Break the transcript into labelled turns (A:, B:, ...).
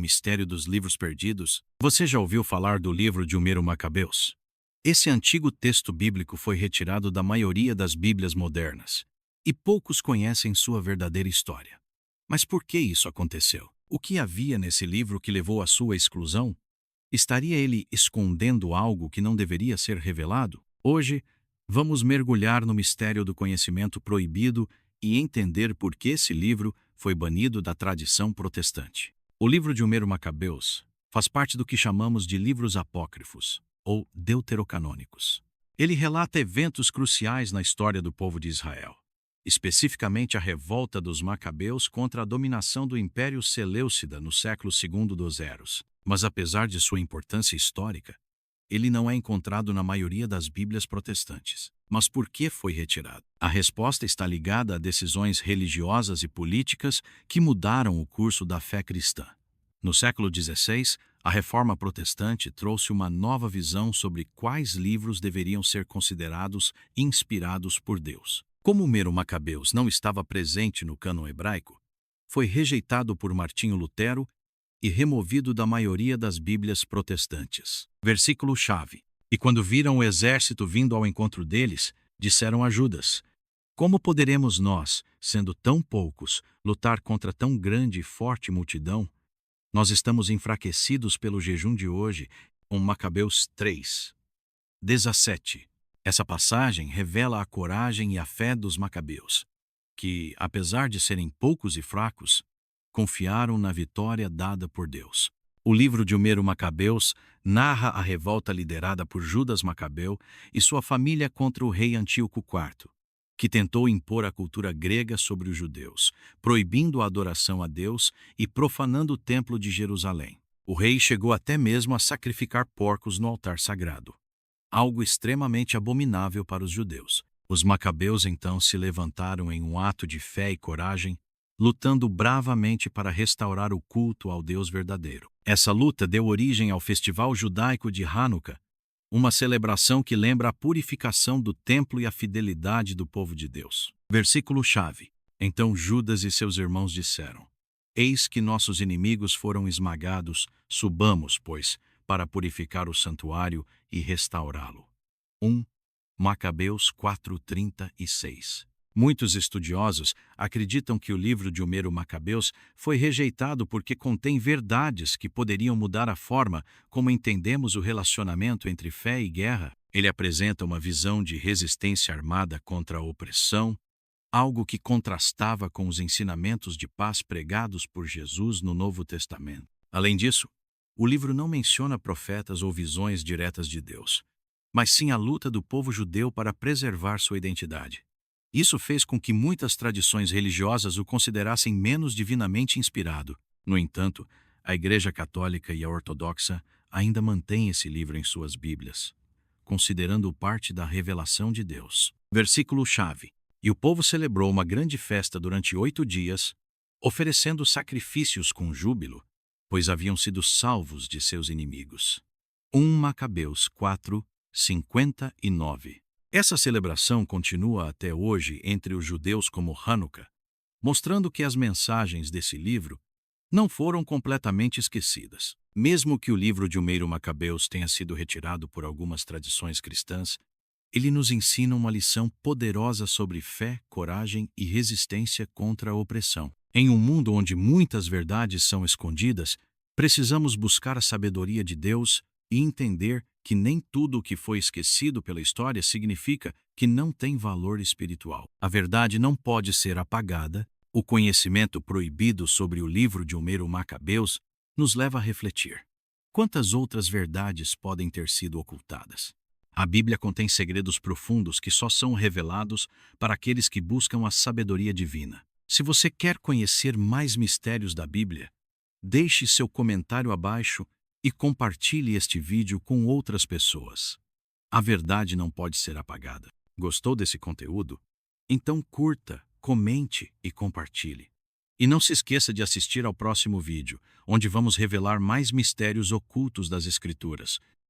A: mistério dos livros perdidos? Você já ouviu falar do livro de Homero Macabeus? Esse antigo texto bíblico foi retirado da maioria das Bíblias modernas, e poucos conhecem sua verdadeira história. Mas por que isso aconteceu? O que havia nesse livro que levou à sua exclusão? Estaria ele escondendo algo que não deveria ser revelado? Hoje, vamos mergulhar no mistério do conhecimento proibido e entender por que esse livro foi banido da tradição protestante. O livro de Homero Macabeus faz parte do que chamamos de livros apócrifos, ou deuterocanônicos. Ele relata eventos cruciais na história do povo de Israel, especificamente a revolta dos Macabeus contra a dominação do Império Seleucida no século II dos Eros. Mas apesar de sua importância histórica, ele não é encontrado na maioria das Bíblias protestantes. Mas por que foi retirado? A resposta está ligada a decisões religiosas e políticas que mudaram o curso da fé cristã. No século XVI, a Reforma Protestante trouxe uma nova visão sobre quais livros deveriam ser considerados inspirados por Deus. Como Homero Macabeus não estava presente no cânon hebraico, foi rejeitado por Martinho Lutero e removido da maioria das Bíblias protestantes. Versículo-chave. E quando viram o exército vindo ao encontro deles, disseram a Judas: como poderemos nós, sendo tão poucos, lutar contra tão grande e forte multidão? Nós estamos enfraquecidos pelo jejum de hoje. Macabeus 3, 17. Essa passagem revela a coragem e a fé dos Macabeus, que, apesar de serem poucos e fracos, confiaram na vitória dada por Deus. O livro de Homero Macabeus narra a revolta liderada por Judas Macabeu e sua família contra o rei Antíoco IV, que tentou impor a cultura grega sobre os judeus, proibindo a adoração a Deus e profanando o templo de Jerusalém. O rei chegou até mesmo a sacrificar porcos no altar sagrado, algo extremamente abominável para os judeus. Os Macabeus então se levantaram em um ato de fé e coragem, lutando bravamente para restaurar o culto ao Deus verdadeiro. Essa luta deu origem ao festival judaico de Hanukkah, uma celebração que lembra a purificação do templo e a fidelidade do povo de Deus. Versículo-chave. Então Judas e seus irmãos disseram: eis que nossos inimigos foram esmagados, subamos, pois, para purificar o santuário e restaurá-lo. 1 Macabeus 4:36. Muitos estudiosos acreditam que o livro de Homero Macabeus foi rejeitado porque contém verdades que poderiam mudar a forma como entendemos o relacionamento entre fé e guerra. Ele apresenta uma visão de resistência armada contra a opressão, algo que contrastava com os ensinamentos de paz pregados por Jesus no Novo Testamento. Além disso, o livro não menciona profetas ou visões diretas de Deus, mas sim a luta do povo judeu para preservar sua identidade. Isso fez com que muitas tradições religiosas o considerassem menos divinamente inspirado. No entanto, a Igreja Católica e a Ortodoxa ainda mantêm esse livro em suas Bíblias, considerando-o parte da revelação de Deus. Versículo-chave. E o povo celebrou uma grande festa durante 8 dias, oferecendo sacrifícios com júbilo, pois haviam sido salvos de seus inimigos. 1 Macabeus 4:59. Essa celebração continua até hoje entre os judeus como Hanukkah, mostrando que as mensagens desse livro não foram completamente esquecidas. Mesmo que o livro de Homero Macabeus tenha sido retirado por algumas tradições cristãs, ele nos ensina uma lição poderosa sobre fé, coragem e resistência contra a opressão. Em um mundo onde muitas verdades são escondidas, precisamos buscar a sabedoria de Deus e entender que nem tudo o que foi esquecido pela história significa que não tem valor espiritual. A verdade não pode ser apagada. O conhecimento proibido sobre o livro de Homero Macabeus nos leva a refletir. Quantas outras verdades podem ter sido ocultadas? A Bíblia contém segredos profundos que só são revelados para aqueles que buscam a sabedoria divina. Se você quer conhecer mais mistérios da Bíblia, deixe seu comentário abaixo e compartilhe este vídeo com outras pessoas. A verdade não pode ser apagada. Gostou desse conteúdo? Então curta, comente e compartilhe. E não se esqueça de assistir ao próximo vídeo, onde vamos revelar mais mistérios ocultos das Escrituras.